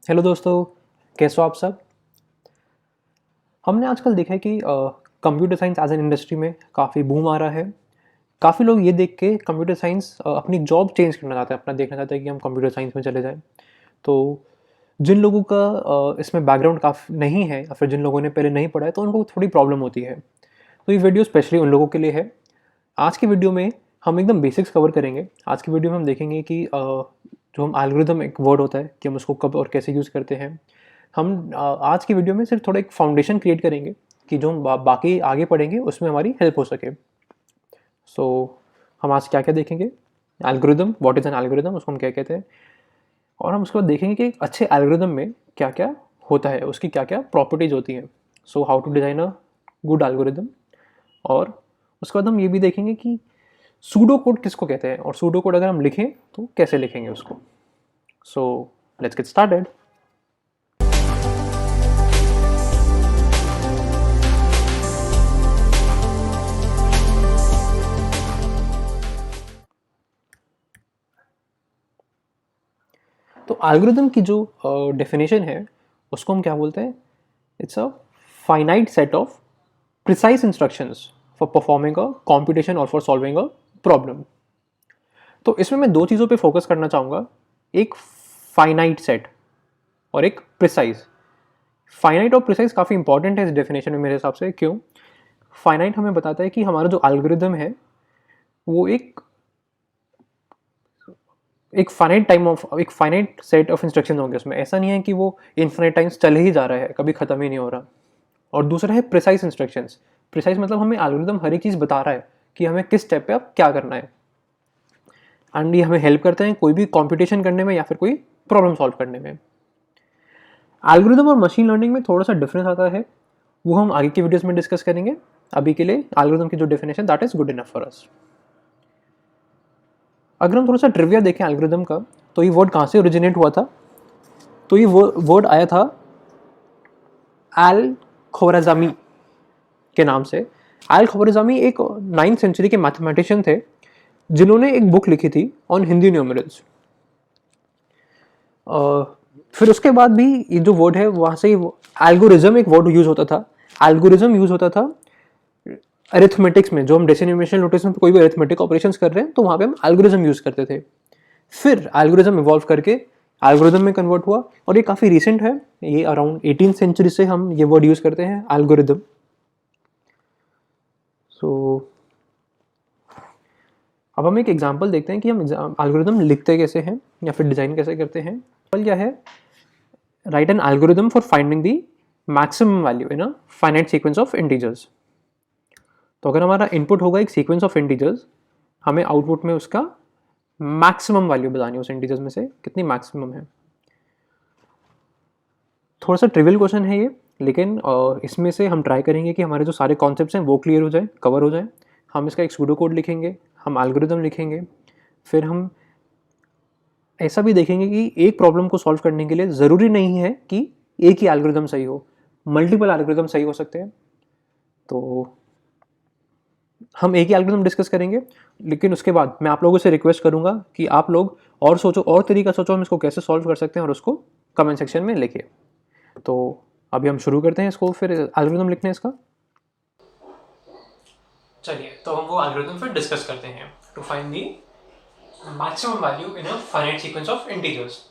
Hello दोस्तों, कैसे हो आप सब। हमने आजकल देखा है कि computer science as an industry में काफ़ी बूम आ रहा है। काफ़ी लोग ये देख के कंप्यूटर साइंस अपनी जॉब चेंज करना चाहते हैं, अपना देखना चाहते हैं कि हम कंप्यूटर साइंस में चले जाएं। तो जिन लोगों का इसमें बैकग्राउंड काफ़ी नहीं है या फिर जिन लोगों ने पहले नहीं पढ़ा है तो उनको थोड़ी प्रॉब्लम होती है। तो ये वीडियो स्पेशली उन लोगों के लिए है। आज की वीडियो में हम एकदम बेसिक्स कवर करेंगे। आज की वीडियो में हम देखेंगे कि जो हम एल्गोरिदम एक वर्ड होता है कि हम उसको कब और कैसे यूज़ करते हैं। हम आज की वीडियो में सिर्फ थोड़ा एक फाउंडेशन क्रिएट करेंगे कि जो हम बाकी आगे पढ़ेंगे उसमें हमारी हेल्प हो सके। सो हम आज क्या क्या देखेंगे, algorithm, what is an algorithm, उसको हम क्या कहते हैं, और हम उसके बाद देखेंगे कि एक अच्छे एल्गोरिदम में क्या क्या होता है, उसकी क्या क्या प्रॉपर्टीज़ होती हैं। So how to design a good algorithm. और उसके बाद हम ये भी देखेंगे कि सूडो कोड किसको कहते हैं और सूडो कोड अगर हम लिखें तो कैसे लिखेंगे उसको। So let's get started. तो एल्गोरिदम की जो डेफिनेशन है उसको हम क्या बोलते हैं, it's a finite set of precise instructions for performing a competition और फॉर सॉल्विंग अ प्रॉब्लम। तो इसमें मैं दो चीज़ों पे फोकस करना चाहूँगा, एक फाइनाइट सेट और एक प्रिसाइज। फाइनाइट और प्रिसाइज काफ़ी इंपॉर्टेंट है इस डेफिनेशन में मेरे हिसाब से। क्यों? फाइनाइट हमें बताता है कि हमारा जो एल्गोरिदम है वो एक फाइनाइट टाइम ऑफ एक फाइनाइट सेट ऑफ इंस्ट्रक्शन होंगे उसमें। ऐसा नहीं है कि वो इन्फिनिट टाइम्स चले ही जा रहा है, कभी ख़त्म ही नहीं हो रहा। और दूसरा है प्रिसाइज इंस्ट्रक्शंस। प्रिसाइज मतलब हमें एल्गोरिदम हर एक चीज़ बता रहा है कि हमें किस स्टेप पे अब क्या करना है। एंड ये हमें हेल्प करते हैं कोई भी कॉम्पिटिशन करने में या फिर कोई प्रॉब्लम सॉल्व करने में। एल्गोरिदम और मशीन लर्निंग में थोड़ा सा डिफरेंस आता है, वो हम आगे की वीडियोस में डिस्कस करेंगे। अभी के लिए एल्गोरिदम की जो definition that is good enough for us. अगर हम थोड़ा सा ट्रिविया देखें एल्गोरिदम का, तो ये वर्ड कहाँ से ओरिजिनेट हुआ था। तो ये वर्ड आया था एल ख्वारिज़मी के नाम से। एल ख्वारिज़मी एक 9th सेंचुरी के मैथमेटिशियन थे जिन्होंने एक बुक लिखी थी ऑन हिंदी न्यूमरल्स। फिर उसके बाद भी ये जो वर्ड है वहाँ से एल्गोरिज्म एक वर्ड यूज होता था। एल्गोरिज्म यूज होता था अरिथमेटिक्स में, जो हम डेसिमल नोटेशन में कोई भी अरिथमेटिक ऑपरेशंस कर रहे हैं तो वहाँ पे हम एल्गोरिज्म यूज करते थे। फिर एल्गोरिज्म इवॉल्व करके एल्गोरिज्म में कन्वर्ट हुआ और ये काफ़ी रिसेंट है, ये अराउंड 18th सेंचुरी से हम ये वर्ड यूज़ करते हैं एल्गोरिज्म। सो अब हम एक एग्जांपल देखते हैं कि हम एल्गोरिज्म लिखते कैसे हैं या फिर डिज़ाइन कैसे करते हैं। एग्जांपल क्या है, write an algorithm for finding the maximum value in a finite sequence of integers. तो अगर हमारा इनपुट होगा एक सीक्वेंस ऑफ इंटीजर्स, हमें आउटपुट में उसका मैक्सिमम वैल्यू बतानी है, उस इंटीजर्स में से कितनी मैक्सिमम है। थोड़ा सा ट्रिवियल क्वेश्चन है ये, लेकिन इसमें से हम ट्राई करेंगे कि हमारे जो सारे कॉन्सेप्ट्स हैं वो क्लियर हो जाए, कवर हो जाए। हम इसका एक सूडो कोड लिखेंगे, हम एल्गोरिदम लिखेंगे, फिर हम ऐसा भी देखेंगे कि एक प्रॉब्लम को सॉल्व करने के लिए ज़रूरी नहीं है कि एक ही एल्गोरिदम सही हो, मल्टीपल एल्गोरिदम सही हो सकते हैं। तो हम एक ही एल्गोरिदम डिस्कस करेंगे, लेकिन उसके बाद मैं आप लोगों से रिक्वेस्ट करूंगा कि आप लोग और सोचो, और तरीका सोचो हम इसको कैसे सॉल्व कर सकते हैं और उसको कमेंट सेक्शन में लिखिए। तो अभी हम शुरू करते हैं इसको, फिर एल्गोरिदम लिखने इसका। चलिए, तो हम वो एल्गोरिथम फिर डिस्कस करते हैं to find the maximum value in a finite sequence of integers.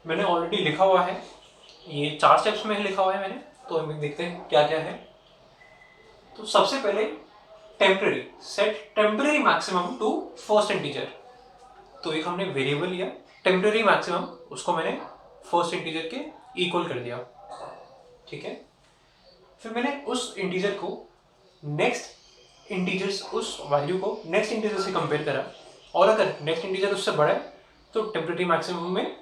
मैंने ऑलरेडी लिखा हुआ है, ये 4 स्टेप्स में लिखा हुआ है मैंने, तो हम देखते हैं क्या क्या है। तो सबसे पहले temporary set temporary maximum to first integer. तो एक हमने वेरिएबल लिया टेम्पररी मैक्सिमम, उसको मैंने फर्स्ट इंटीजर के इक्वल कर दिया, ठीक है। फिर मैंने उस इंटीजर को नेक्स्ट इंटीजर्स, उस वैल्यू को नेक्स्ट इंटीजर से कंपेयर करा, और अगर नेक्स्ट इंटीजर उससे बड़ा है तो टेम्पररी मैक्सिमम में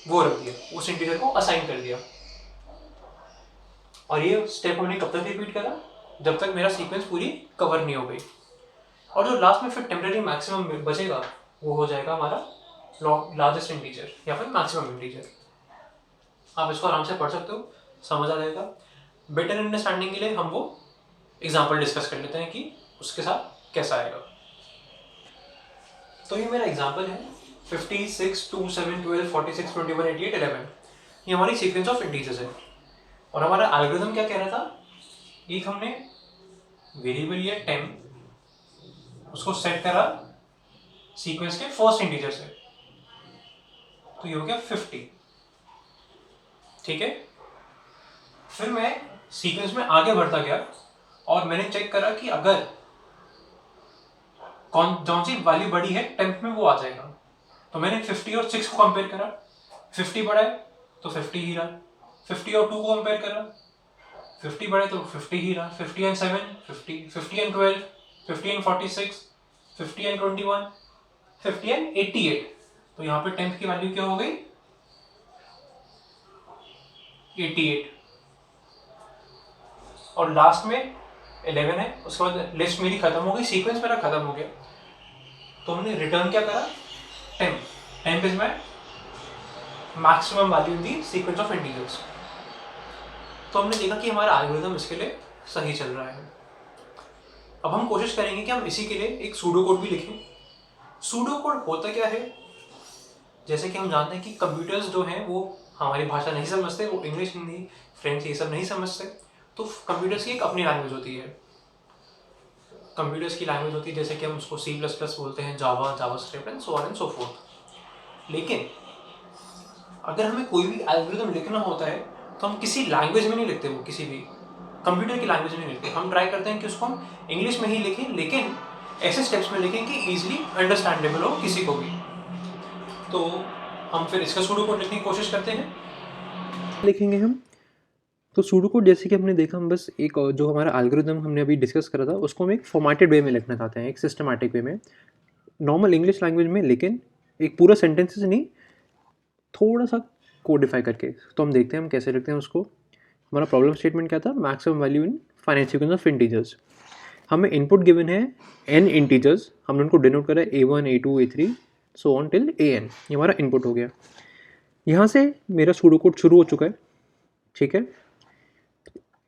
वो रख दिया, उस इंटीजर को असाइन कर दिया। और ये स्टेप हमने कब तक रिपीट करा, जब तक मेरा सीक्वेंस पूरी कवर नहीं हो गई। और जो लास्ट में फिर टेम्पररी मैक्सिमम बचेगा वो हो जाएगा हमारा लार्जेस्ट इंटीजर या फिर मैक्सिमम इंटीजर। आप इसको आराम से पढ़ सकते हो, समझ आ जाएगा। बेटर अंडरस्टैंडिंग के लिए हम वो एग्जाम्पल डिस्कस कर लेते हैं कि उसके साथ कैसा आएगा। तो ये मेरा एग्जाम्पल है 56, 2, 7, 12, 46, 21, 88, 11। ये हमारी सीक्वेंस ऑफ इंटीजर्स है। और हमारा एल्गोरिथम क्या कह रहा था, एक हमने वेरिएबल लिया टेम्प, उसको सेट करा सीक्वेंस के फर्स्ट इंटीजर से, तो ये हो गया 50। ठीक है, फिर मैं सीक्वेंस में आगे बढ़ता गया और मैंने चेक करा कि अगर कौन सी वैल्यू बड़ी है टेंथ में वो आ जाएगा। तो मैंने 50 और 6 को कंपेयर करा, 50 बड़ा है तो 50 ही रहा, 50 और 2 को कंपेयर करा, 50 बड़ा है तो 50 ही रहा, 50 and 7 50, 50 and 12 50 and 46, 50 and 21, 50 and 88। तो यहाँ पे टेंथ की वैल्यू क्या हो गई, 88। और लास्ट में 11 है। उसके बाद लिस्ट मेरी खत्म हो गई, सीक्वेंस मेरा खत्म हो गया। तो हमने रिटर्न क्या करा, temp. Temp is my maximum value in the sequence of integers. तो हमने देखा कि हमारा एल्गोरिथम इसके लिए सही चल रहा है। अब हम कोशिश करेंगे कि हम इसी के लिए एक सूडो कोड भी लिखें। सूडो कोड होता क्या है, जैसे कि हम जानते हैं कि कंप्यूटर्स जो हैं वो हमारी भाषा नहीं समझते, वो इंग्लिश, हिंदी, फ्रेंच ये सब नहीं समझते। तो कंप्यूटर्स की एक अपनी लैंग्वेज होती है, कंप्यूटर्स की लैंग्वेज होती है, जैसे कि हम उसको C++ बोलते हैं, Java, JavaScript and so on and so forth. लेकिन अगर हमें कोई भी एल्गोरिथम लिखना होता है तो हम किसी लैंग्वेज में नहीं लिखते, वो किसी भी कंप्यूटर की लैंग्वेज में नहीं लिखते। हम ट्राई करते हैं कि उसको हम इंग्लिश में ही लिखें, लेकिन ऐसे स्टेप्स में लिखें कि ईजिली अंडरस्टैंडेबल हो किसी को भी। तो हम फिर इसका सूडो कोड लिखने की कोशिश करते हैं, लिखेंगे हम। तो सूडो कोड जैसे कि हमने देखा, हम बस एक जो हमारा एल्गोरिथम हमने अभी डिस्कस करा था उसको हम एक फॉर्मेटेड वे में लिखना चाहते हैं, एक सिस्टमैटिक वे में, नॉर्मल इंग्लिश लैंग्वेज में, लेकिन एक पूरा सेंटेंसेस नहीं, थोड़ा सा कोडिफाई करके। तो हम देखते हैं हम कैसे लिखते हैं उसको। हमारा प्रॉब्लम स्टेटमेंट क्या था, maximum value in finite sequence of integers. हमें इनपुट गिवन है n इंटीजर्स, हमने उनको डिनोट करा है A1 A2 A3 so on till AN। ये हमारा इनपुट हो गया। यहाँ से मेरा सूडो कोड शुरू हो चुका है। ठीक है,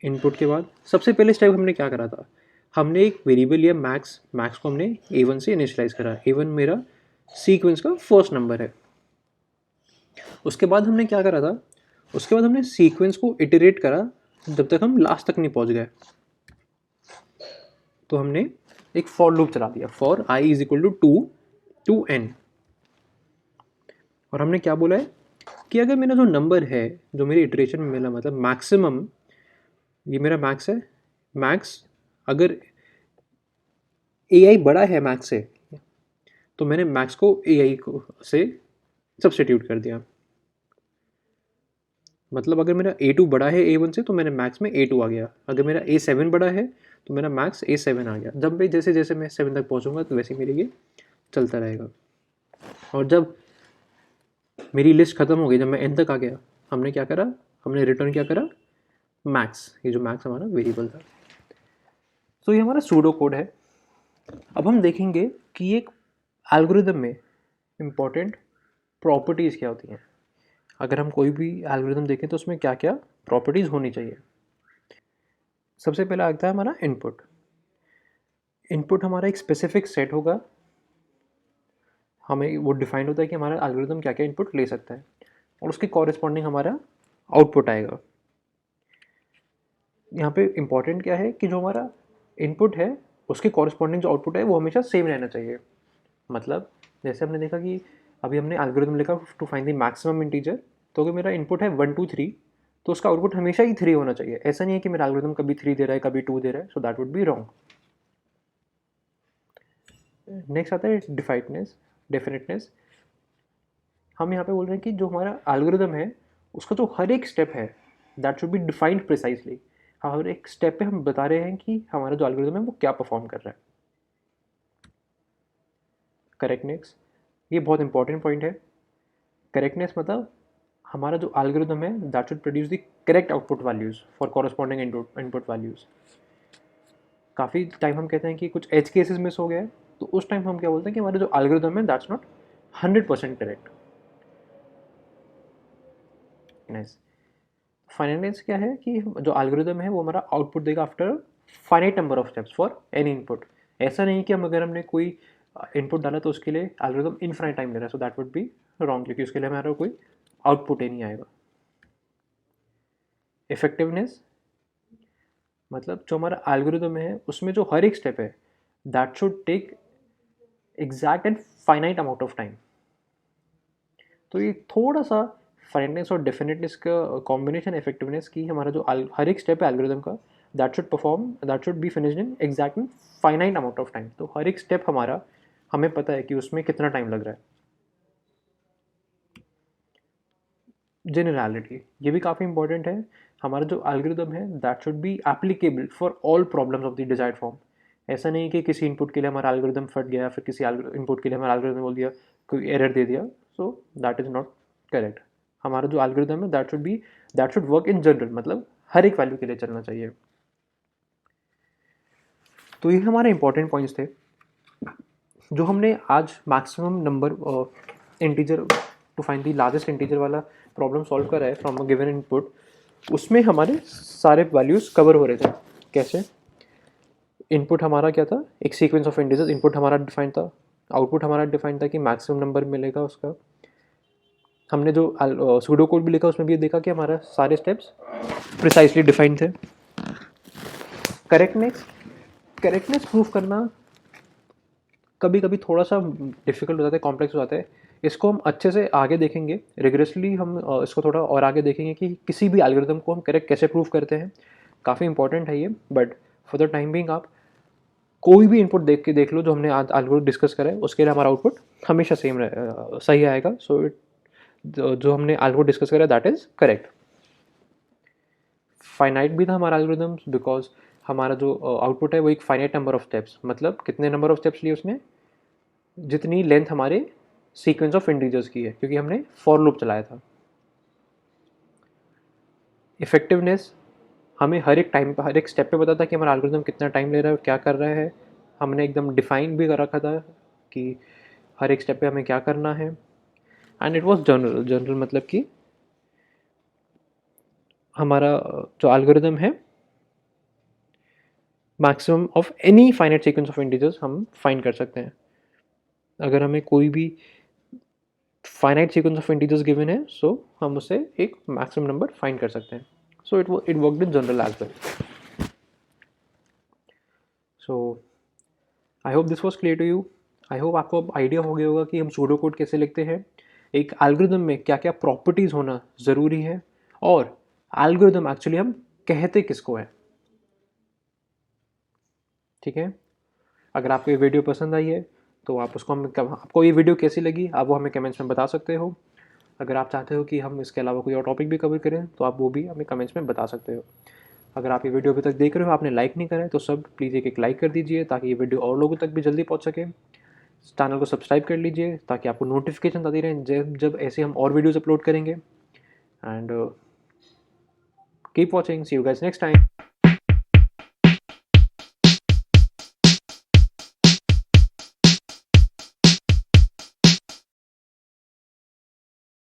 इनपुट के बाद सबसे पहले स्टेप हमने क्या करा था, हमने एक वेरिएबल लिया मैक्स, मैक्स को हमने A1 से इनिशियलाइज करा। A1 मेरा सीक्वेंस का फर्स्ट नंबर है। उसके बाद हमने क्या करा था, उसके बाद हमने सीक्वेंस को इटरेट करा जब तक हम लास्ट तक नहीं पहुंच गए। तो हमने एक फॉर लूप चला दिया, for i is equal to 2 to n। और हमने क्या बोला है कि अगर मेरा जो नंबर है जो मेरी इटरेशन में मिला, मतलब मैक्सिमम, ये मेरा मैक्स है, मैक्स अगर ai बड़ा है मैक्स से, तो मैंने मैक्स को ai को से सब्स्टिट्यूट कर दिया। मतलब अगर मेरा A2 बड़ा है A1 से तो मैंने मैक्स में A2 आ गया, अगर मेरा A7 बड़ा है तो मेरा मैक्स A7 आ गया। जब भी जैसे जैसे मैं 7 तक पहुंचूंगा तो वैसे मेरे ये चलता रहेगा। और जब मेरी लिस्ट खत्म हो गई, जब मैं n तक आ गया, हमने क्या करा, हमने रिटर्न क्या करा, मैक्स। ये जो मैक्स हमारा वेरिएबल था। तो ये हमारा सूडो कोड है। अब हम देखेंगे कि एक एल्गोरिदम में इम्पॉर्टेंट प्रॉपर्टीज़ क्या होती हैं। अगर हम कोई भी एल्गोरिदम देखें तो उसमें क्या क्या प्रॉपर्टीज़ होनी चाहिए। सबसे पहला आता है हमारा इनपुट। इनपुट हमारा एक स्पेसिफिक सेट होगा, हमें वो डिफाइन होता है कि हमारा एल्गोरिदम क्या क्या इनपुट ले सकता है, और उसके कॉरेस्पॉन्डिंग हमारा आउटपुट आएगा। यहाँ पे इम्पॉर्टेंट क्या है कि जो हमारा इनपुट है उसके कॉरेस्पॉन्डिंग जो आउटपुट है वो हमेशा सेम रहना चाहिए। मतलब जैसे हमने देखा कि अभी हमने एल्गोरिदम लिखा to find the maximum integer, तो अगर मेरा इनपुट है 1 2 3 तो उसका आउटपुट हमेशा ही 3 होना चाहिए। ऐसा नहीं है कि मेरा एल्गोरिदम कभी 3 दे रहा है कभी 2 दे रहा है, so that would be wrong. Next आता है डेफिनेटनेस। हम यहाँ पे बोल रहे हैं कि जो हमारा एल्गोरिदम है उसका जो हर एक स्टेप है that should be defined precisely. हर एक स्टेप पे हम बता रहे हैं कि हमारा जो एल्गोरिदम है वो क्या परफॉर्म कर रहा है। करेक्टनेस, ये बहुत इंपॉर्टेंट पॉइंट है। करेक्टनेस मतलब हमारा जो एल्गोरिदम है that should produce the correct output values for corresponding input values. काफ़ी टाइम हम कहते हैं कि कुछ एज केसेस मिस हो गया है, तो उस टाइम हम क्या बोलते हैं कि हमारा जो एल्गोरिदम है that's not 100% correct. Nice. Finiteness क्या है कि जो एल्गोरिदम है वो हमारा आउटपुट देगा after finite number of steps for any input. ऐसा नहीं कि हम अगर हमने कोई इनपुट डाला तो उसके लिए एल्गोरिदम इनफाइनाइट टाइम ले रहा है, so that would be wrong, क्योंकि उसके लिए हमारा कोई आउटपुट ही नहीं आएगा। इफेक्टिवनेस मतलब जो हमारा एल्गोरिदम है उसमें जो हर एक स्टेप है that should take exact and finite amount of time. तो ये थोड़ा सा फाइनेटनेस और डेफिनेटनेस का कॉम्बिनेशन इफेक्टिवनेस की हमारा जो हर एक स्टेप है एल्गोरिदम का that should be finished in exact and finite amount of time. तो हर एक स्टेप हमारा हमें पता है कि उसमें कितना टाइम लग रहा है। जनरलिटी ये भी काफ़ी इंपॉर्टेंट है। हमारा जो एल्गोरिदम है that should be applicable for all problems of the desired form. ऐसा नहीं कि किसी इनपुट के लिए हमारा एल्गोरिदम फट गया, फिर किसी इनपुट के लिए हमारा एल्गोरिदम बोल दिया, कोई एरर दे दिया, so that is not correct. हमारा जो एल्गोरिदम है that should work in general, मतलब हर एक वैल्यू के लिए चलना चाहिए। तो ये हमारे इंपॉर्टेंट पॉइंट्स थे जो हमने आज maximum number integer to find the largest integer वाला प्रॉब्लम सॉल्व करा है फ्रॉम अ गिवन इनपुट। उसमें हमारे सारे वैल्यूज़ कवर हो रहे थे। कैसे? इनपुट हमारा क्या था, एक सीक्वेंस ऑफ इंटीजर्स। इनपुट हमारा डिफाइंड था, आउटपुट हमारा डिफाइंड था कि मैक्सिमम नंबर मिलेगा उसका। हमने जो सूडो कोड भी लिखा उसमें भी देखा कि हमारा सारे स्टेप्स प्रिसाइसली डिफाइंड थे। करेक्टनेस प्रूफ करना कभी कभी थोड़ा सा डिफिकल्ट हो जाता है, कॉम्प्लेक्स हो जाता है। इसको हम अच्छे से आगे देखेंगे, रिगरसली हम इसको थोड़ा और आगे देखेंगे कि किसी भी एल्गोरिदम को हम करेक्ट कैसे प्रूव करते हैं। काफ़ी इंपॉर्टेंट है ये, but for the time being आप कोई भी इनपुट देख लो जो हमने आज एल्गोरिथम डिस्कस करा है, उसके लिए हमारा आउटपुट हमेशा सही आएगा। सो इट जो हमने एल्गोरिथम डिस्कस करा दैट इज़ करेक्ट। फाइनाइट भी था हमारा एल्गोरिदम बिकॉज हमारा जो आउटपुट है वो एक फाइनाइट नंबर ऑफ स्टेप्स, मतलब कितने नंबर ऑफ स्टेप्स लिए उसने, जितनी लेंथ हमारे सीक्वेंस ऑफ इंटीजर्स की है, क्योंकि हमने फॉर लूप चलाया था। इफेक्टिवनेस हमें हर एक स्टेप पे पता था कि हमारा एल्गोरिथम कितना टाइम ले रहा है और क्या कर रहा है। हमने एकदम डिफाइन भी कर रखा था कि हर एक स्टेप पे हमें क्या करना है। एंड इट वाज जनरल मतलब कि हमारा जो एल्गोरिथम है maximum of any finite sequence of integers हम फाइंड कर सकते हैं। अगर हमें कोई भी finite sequence of integers given है, सो हम उससे एक मैक्सिमम नंबर फाइंड कर सकते हैं। So it worked in general as well. So I hope this was clear to you. I hope आपको अब आइडिया हो गया होगा कि हम सूडो कोड कैसे लिखते हैं, एक एल्गोरिदम में क्या क्या प्रॉपर्टीज़ होना ज़रूरी है, और एल्गोरिदम एक्चुअली हम कहते किसको है। ठीक है, अगर आपको ये वीडियो पसंद आई है तो आप उसको आपको ये वीडियो कैसी लगी आप वो हमें कमेंट्स में बता सकते हो। अगर आप चाहते हो कि हम इसके अलावा कोई और टॉपिक भी कवर करें तो आप वो भी हमें कमेंट्स में बता सकते हो। अगर आप ये वीडियो अभी तक देख रहे हो, आपने लाइक नहीं करा है, तो सब प्लीज़ एक लाइक कर दीजिए ताकि ये वीडियो और लोगों तक भी जल्दी पहुंच सके। चैनल को सब्सक्राइब कर लीजिए ताकि आपको नोटिफिकेशन आती रहे जब जब ऐसे हम और वीडियोज़ अपलोड करेंगे। And keep watching, see you guys next time.